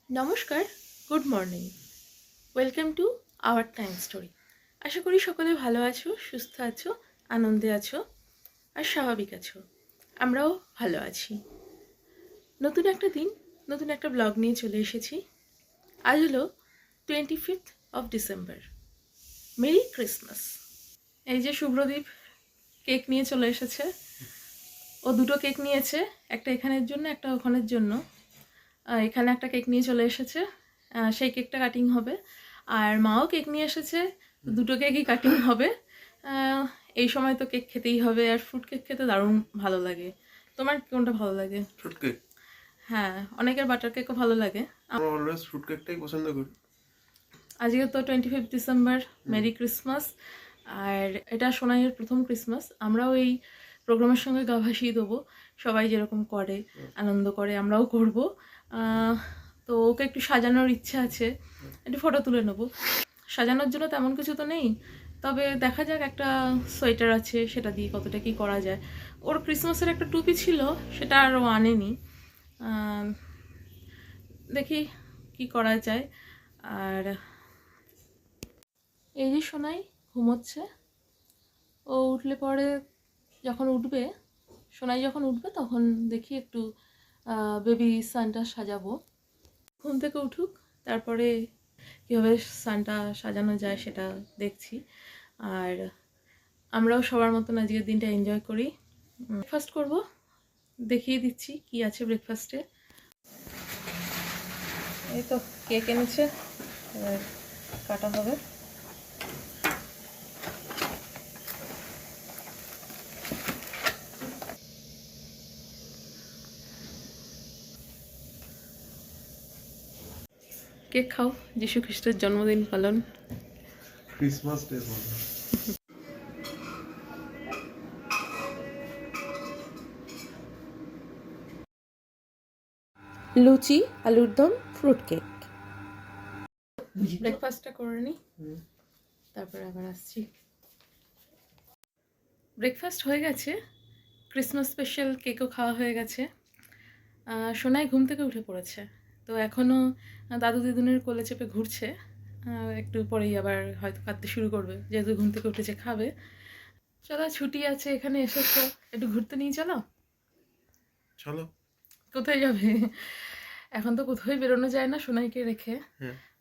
নমস্কার, good morning. Welcome to our time story. আশা করি সকলে ভালো আছো, সুস্থ আছো, আনন্দে আছো আর স্বাভাবিক আছো। আমরাও ভালো আছি। নতুন একটা দিন, নতুন একটা ব্লগ নিয়ে চলে এসেছি। আজ হলো 25th of December. Merry Christmas. এই যে শুভ্রদীপ কেক নিয়ে চলে এসেছে। ও দুটো কেক নিয়েছে, একটা এখানের জন্য, একটা ওখানের জন্য। এখানে একটা কেক নিয়ে চলে এসেছে, সেই কেকটা কাটিং হবে। আর মাও কেক নিয়ে এসেছে, দুটো কেকই কাটিং হবে। এই সময় তো কেক খেতেই হবে, আর ফ্রুট কেক খেতে দারুণ ভালো লাগে। তোমার কোনটা ভালো লাগে? Fruit cake. হ্যাঁ, অনেকের বাটার কেকও ভালো লাগে। আমি অলওয়েজ ফ্রুট কেকটাই পছন্দ করি। আজকে তো 25 ডিসেম্বর, মেরি ক্রিসমাস। আর এটা সোনাইয়ের প্রথম ক্রিসমাস। আমরাও এই প্রোগ্রামের সঙ্গে গা ভাসিয়ে দেবো। সবাই যেরকম করে, আনন্দ করে, আমরাও করব। তো ওকে একটু সাজানোর ইচ্ছা আছে, একটু ফটো তুলে নেবো। সাজানোর জন্য তেমন কিছু তো নেই, তবে দেখা যাক, একটা সোয়েটার আছে, সেটা দিয়ে কতটা কি করা যায়। ওর ক্রিসমাসের একটা টুপি ছিল, সেটা আর ও আনেনি। দেখি কি করা যায়। আর এই যে সোনাই ঘুমোচ্ছে। ও উঠলে পরে, যখন উঠবে, সোনাই যখন উঠবে তখন দেখি একটু বেবি সানটা সাজাবো। ঘুম থেকে উঠুক, তারপরে কীভাবে সানটা সাজানো যায় সেটা দেখছি। আর আমরাও সবার মতন আজকের দিনটা এনজয় করি। ব্রেকফাস্ট করব, দেখিয়ে দিচ্ছি কি আছে ব্রেকফাস্টে। এই তো কেক এনেছে, এবার কাটা হবে। কেক খাও, যীশু খ্রিস্টের জন্মদিন পালন। ক্রিসমাস ডে বলে। লুচি, আলুর দম, ফ্রুট কেক। ব্রেকফাস্টটা করে নিই, তারপরে আবার আসছি। ব্রেকফাস্ট হয়ে গেছে, ক্রিসমাস স্পেশাল কেকও খাওয়া হয়ে গেছে। সোনাই ঘুম থেকে উঠে পড়েছে, তো এখনও দাদু দিদুনের কোলে চেপে ঘুরছে। একটু পরেই আবার হয়তো কাঁদতে শুরু করবে, যেহেতু ঘুম থেকে উঠেছে, খাবে। চলো, ছুটি আছে, এখানে এসেছো, একটু ঘুরতে নিয়ে চলো। চলো। কোথায় যাবে? এখন তো কোথাও বেরোনো যায় না সোনাইকে রেখে।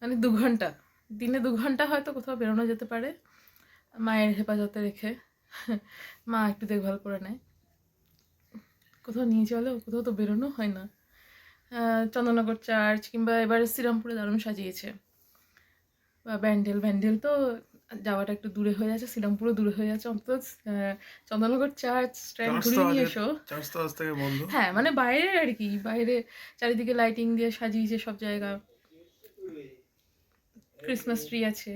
মানে 2 ঘন্টা, দিনে 2 ঘন্টা হয়তো কোথাও বেরোনো যেতে পারে, মায়ের হেফাজতে রেখে। মা একটু দেখভাল করে নেয়। কোথাও নিয়ে চলো, কোথাও তো বেরোনো হয় না। চন্দননগর চার্চ, কিংবা এবারে শ্রীরামপুরে দারুণ সাজিয়েছে। বা ব্যান্ডেল, ব্যান্ডেল তো যাওয়াটা একটু দূরে হয়ে যাচ্ছে, শ্রীরামপুরও দূরে হয়ে যাচ্ছে। অন্তত চন্দননগর চার্চ স্ট্যান্ড ঘুরিয়ে নিয়ে এসো। চার্চ তো আজ থেকে বন্ধ। হ্যাঁ, মানে বাইরে আর কি, বাইরে চারিদিকে লাইটিং দিয়ে সাজিয়েছে সব জায়গা। ক্রিসমাস ট্রি আছে।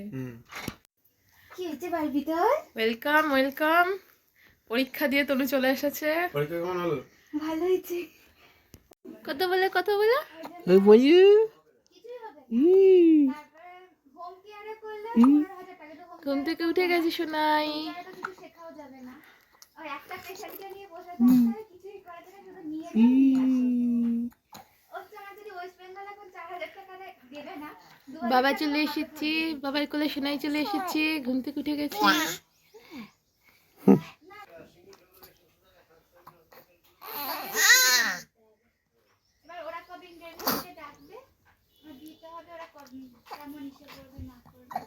কি হচ্ছে বারবি তোর? Welcome, welcome. পরীক্ষা দিয়ে তনু চলে এসেছে। পরীক্ষা কেমন হলো? ভালো হয়েছে। কত বলে, কত বলে এই বলি কিছুই হবে না। তারপরে হোম কেয়ারে করলে 15,000 টাকা। তো হোম ঘুম থেকে উঠে গেছি সোনাই। কেয়ারে তো কিছু শেখাও যাবে না। ওই একটা পেশেন্টকে নিয়ে বসে থাকতে হয়, কিছুই করা যাবে না, শুধু নিয়ে যাও, নিয়ে আসো। ওর তো আমার যদি ওয়েস্ট বেঙ্গল এখন 4,000 টাকা দেবে না, 2,000 বাবা টাকা চলে আমার হাতে এসেছি, থাকবে। বাবার কোলে সোনাই চলে এসেছি, ঘুম থেকে উঠে গেছি। এবার ওরা কবে ইন্টারভিউতে ডাকবে, দিতে হবে। ওরা কবে কেমন ইসে করবে না করবে।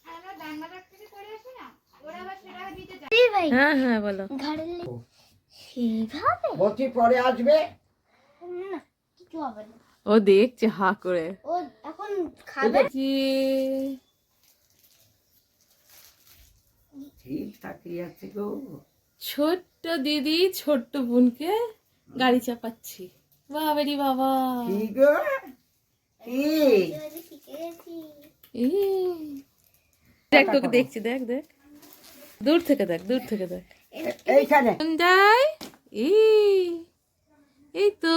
আমরা ব্যাঙ্গালোর থেকে করে আসি না, ওরা আবার সেটা দিতে যায়। হ্যাঁ হ্যাঁ, বলো। সেইভাবে বলছি পরে আসবে। না, কিছু হবে না। ও দেখছে হা করে। ও এখন খাবে। ঠিক তাকিয়ে আছে গো। ছোট্ট দিদি ছোট্ট বোনকে গাড়ি চাপাচ্ছি। বাবারি বাবা, কি গো? কি? দেখ, তোকে দেখছি, দেখ দেখ, দূর থেকে দেখ, দূর থেকে দেখ। এইখানে যাই, এই তো,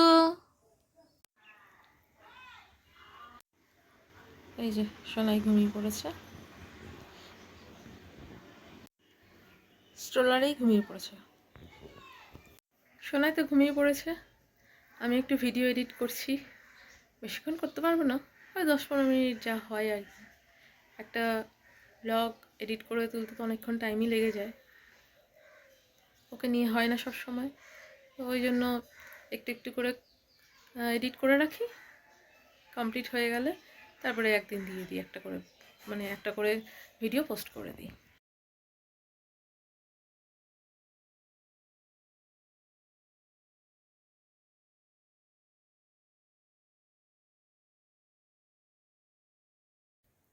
এই যে সোনাই ঘুমিয়ে পড়েছে, স্ট্রলারেই ঘুমিয়ে পড়েছে। সোনাই তো ঘুমিয়ে পড়েছে, আমি একটু ভিডিও এডিট করছি, বেশিক্ষণ করতে পারবো না, ওই 10-15 মিনিট যা হয় আর কি। একটা ব্লগ এডিট করে তুলতে তো অনেকক্ষণ টাইমই লেগে যায়, ওকে নিয়ে হয় না সব সময়। তো ওই জন্য একটু একটু করে এডিট করে রাখি, কমপ্লিট হয়ে গেলে তারপরে একদিন দিয়ে দিই একটা করে, মানে একটা করে ভিডিও পোস্ট করে দিই।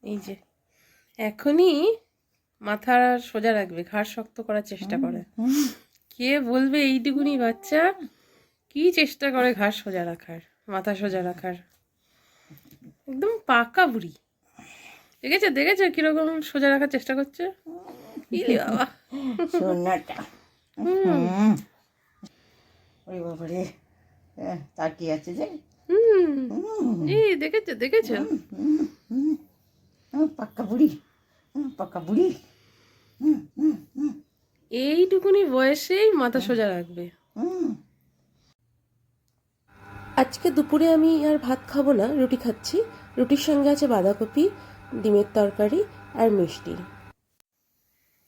এই যে এখনই মাথা সোজা রাখবে, ঘাড় শক্ত করার চেষ্টা করে। কে বলবে এইটুকুনি বাচ্চা কি চেষ্টা করে ঘাড় সোজা রাখার, মাথা সোজা রাখার। একদম পাকা বুড়ি। দেখেছো দেখেছো কিরকম সোজা রাখার চেষ্টা করছে? ইলি বাবা, সোনাটা ওরে বাবারে, তাকিয়ে আছে যে। এই দেখেছো দেখেছো, পাক্কা বুড়ি, পাক্কা বুড়ি। এইটুকুনি বয়সেই মাথা সোজা রাখবে। আজকে দুপুরে আমি আর ভাত খাবো না, রুটি খাচ্ছি। রুটির সঙ্গে আছে বাঁধাকপি, ডিমের তরকারি আর মিষ্টি।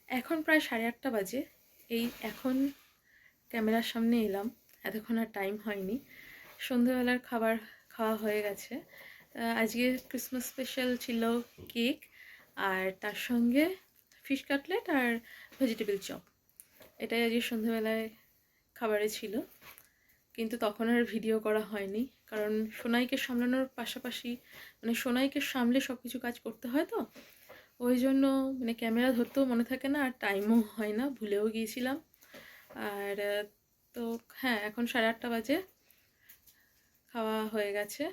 এখন প্রায় 8:30 বাজে। এই এখন ক্যামেরার সামনে এলাম, এতক্ষণ আর টাইম হয়নি। সন্ধ্যেবেলার খাবার খাওয়া হয়ে গেছে। আজকে ক্রিসমাস স্পেশাল ছিল কেক, আর তার সঙ্গে ফিশ কাটলেট আর ভেজিটেবল চপ। এটাই আজকে সন্ধ্যেবেলায় খাবারে ছিল, কিন্তু তখন আর ভিডিও করা হয়নি, কারণ সোনাইকে সামলানোর পাশাপাশি মানে সোনাইকে সামলে সব কিছু কাজ করতে হয়, তো ওই জন্য মানে ক্যামেরা ধরতেও মনে থাকে না, আর টাইমও হয় না, ভুলেও গিয়েছিলাম। আর তো হ্যাঁ, এখন 8:30 বাজে, খাওয়া হয়ে গেছে,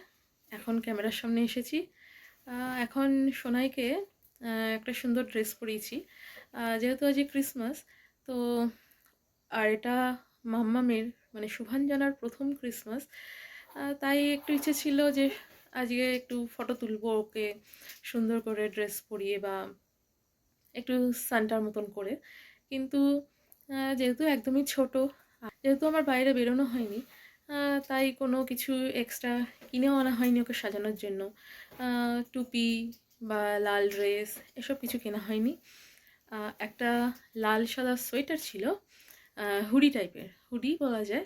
এখন ক্যামেরার সামনে এসেছি। এখন সোনাইকে একটা সুন্দর ড্রেস পরিয়েছি, যেহেতু আজকে ক্রিসমাস। তো আর এটা মাম্মামের মানে শুভাঞ্জনার প্রথম ক্রিসমাস, তাই একটু ইচ্ছে ছিল যে আজকে একটু ফটো তুলবো ওকে সুন্দর করে ড্রেস পরিয়ে বা একটু সান্টার মতন করে। কিন্তু যেহেতু একদমই ছোট, যেহেতু আমার বাইরে বেরোনো হয়নি, তাই কোনো কিছু এক্সট্রা কিনেও আনা হয়নি ওকে সাজানোর জন্য। টুপি বা লাল ড্রেস এসব কিছু কেনা হয়নি। একটা লাল সাদা সোয়েটার ছিল, হুডি টাইপের, হুডি বলা যায়,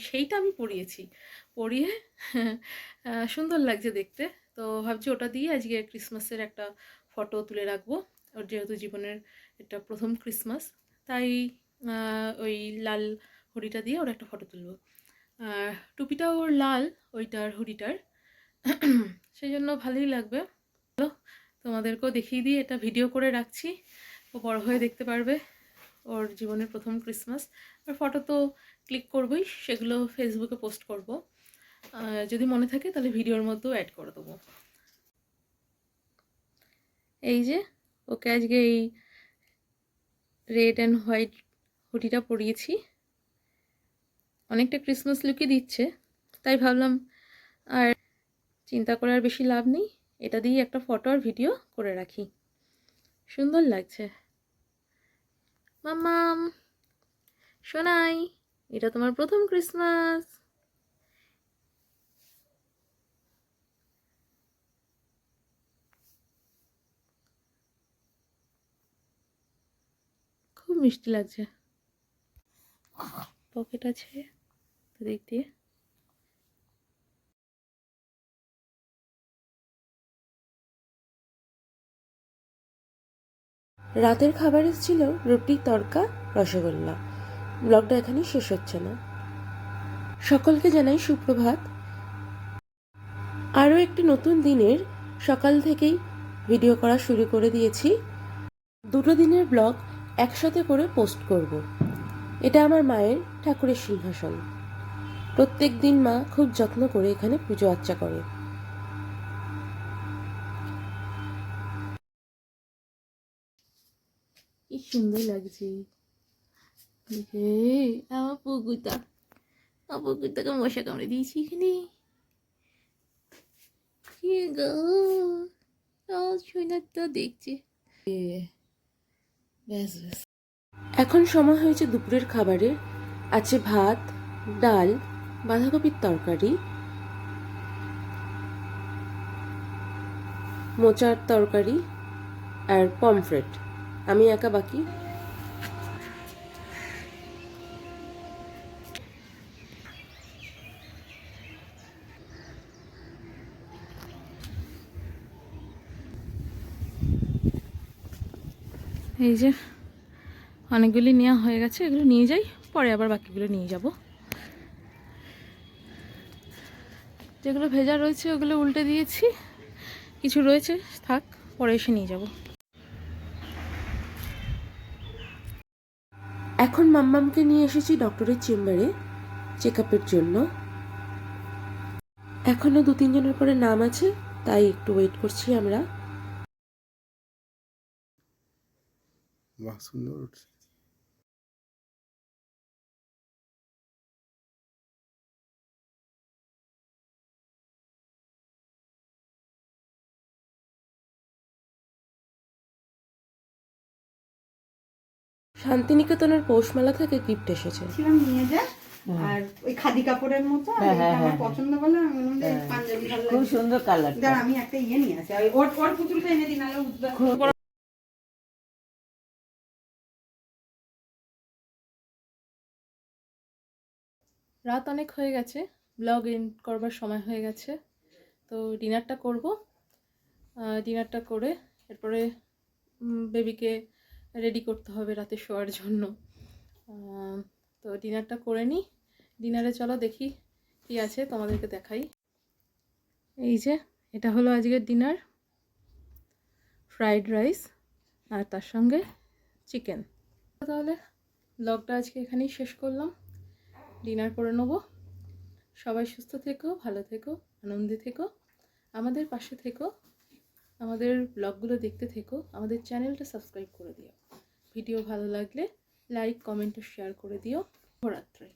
সেইটা আমি পরিয়েছি, পরিয়ে সুন্দর লাগছে দেখতে। তো ভাবছি ওটা দিয়ে আজকে ক্রিসমাসের একটা ফটো তুলে রাখবো, ওর যেহেতু জীবনের এটা প্রথম ক্রিসমাস, তাই ওই লাল হুডিটা দিয়ে ওর একটা ফটো তুলবো। টুপিটাও ওর লাল, ওইটার হুডিটার, সেই জন্য ভালোই লাগবে। তোমাদেরকেও দেখিয়ে দিই, এটা ভিডিও করে রাখছি, ও বড় হয়ে দেখতে পারবে ওর জীবনের প্রথম ক্রিসমাস। আর ফটো তো ক্লিক করবই, সেগুলো ফেসবুকে পোস্ট করব, যদি মনে থাকে তাহলে ভিডিওর মধ্যেও অ্যাড করে দেবো। এই যে ওকে আজকে এই রেড অ্যান্ড হোয়াইট হুডিটা পরিয়েছি, অনেকটা ক্রিসমাস লুকই দিচ্ছে, তাই ভাবলাম আর চিন্তা করে আর বেশি লাভ নেই, এটা দিয়ে একটা ফটো আর ভিডিও করে রাখি। সুন্দর লাগছে। মাম্মাম, সোনাই, এটা তোমার প্রথম ক্রিসমাস। খুব মিষ্টি লাগছে। পকেট আছে দিক দিয়ে। রাতের খাবারে ছিল রুটি, তড়কা, রসগোল্লা। ব্লগটা এখানেই শেষ হচ্ছে না। সকলকে জানাই সুপ্রভাত। আরও একটি নতুন দিনের সকাল থেকেই ভিডিও করা শুরু করে দিয়েছি। 2 দিনের ব্লগ একসাথে করে পোস্ট করব। এটা আমার মায়ের ঠাকুরের সিংহাসন। প্রত্যেক দিন মা খুব যত্ন করে এখানে পুজো আর্চা করে। কি সুন্দর লাগছে। আমার পুকুরটাকে মশা কামড়ে দিয়েছি এখানে। কি গো, সোনারটা দেখছে। ব্যাস ব্যাস। এখন সময় হয়েছে দুপুরের খাবারের। আছে ভাত, ডাল, বাঁধাকপির তরকারি, মোচার তরকারি আর পমফ্রেট। আমি একা বাকি। এই যে অনেকগুলি নেওয়া হয়ে গেছে, এগুলো নিয়ে যাই, পরে আবার বাকিগুলো নিয়ে যাব। যেগুলো ভেজা রয়েছে ওগুলো উল্টে দিয়েছি, কিছু রয়েছে থাক, পরে এসে নিয়ে যাব। এখন মাম্মামকে নিয়ে এসেছি ডক্টরের চেম্বারে চেক আপের জন্য। এখনও 2-3 জনের পরে নাম আছে, তাই একটু ওয়েট করছি আমরা। বাহ, সুন্দর উঠছে। শান্তিনিকেতনের পৌষমেলা থেকে গিফট এসেছে। ছিলাম নিয়ে যা, আর ওই খাদি কাপড়ের মতো আর এটা আমার পছন্দ বলে আমি বললাম যে পাঞ্জাবি ভালো খুব লাগে। সুন্দর কালারটা। দাঁড়া, আমি একটা ইয়ে নিয়ে আসি, ওর ওর পুতুলটা এনে দিন, নাহলে উঠবে। রাত অনেক হয়ে গেছে, ব্লগ এন্ড করবার সময় হয়ে গেছে, তো ডিনারটা করব। ডিনারটা করে এরপরে বেবিকে রেডি করতে হবে রাতে শোয়ার জন্য। তো ডিনারটা করে নিই। ডিনারে চলো দেখি কি আছে, তোমাদেরকে দেখাই। এই যে এটা হলো আজকের ডিনার, ফ্রাইড রাইস আর তার সঙ্গে চিকেন। তাহলে ব্লগটা আজকে এখানেই শেষ করলাম, ডিনার করে নেবো। সবাই সুস্থ থেকো, ভালো থেকো, আনন্দে থেকো, আমাদের পাশে থেকো, আমাদের ব্লগগুলো দেখতে থেকো, আমাদের চ্যানেলটা সাবস্ক্রাইব করে দিও। ভিডিও ভালো লাগলে লাইক, কমেন্ট ও শেয়ার করে দিও। শুভরাত্রি।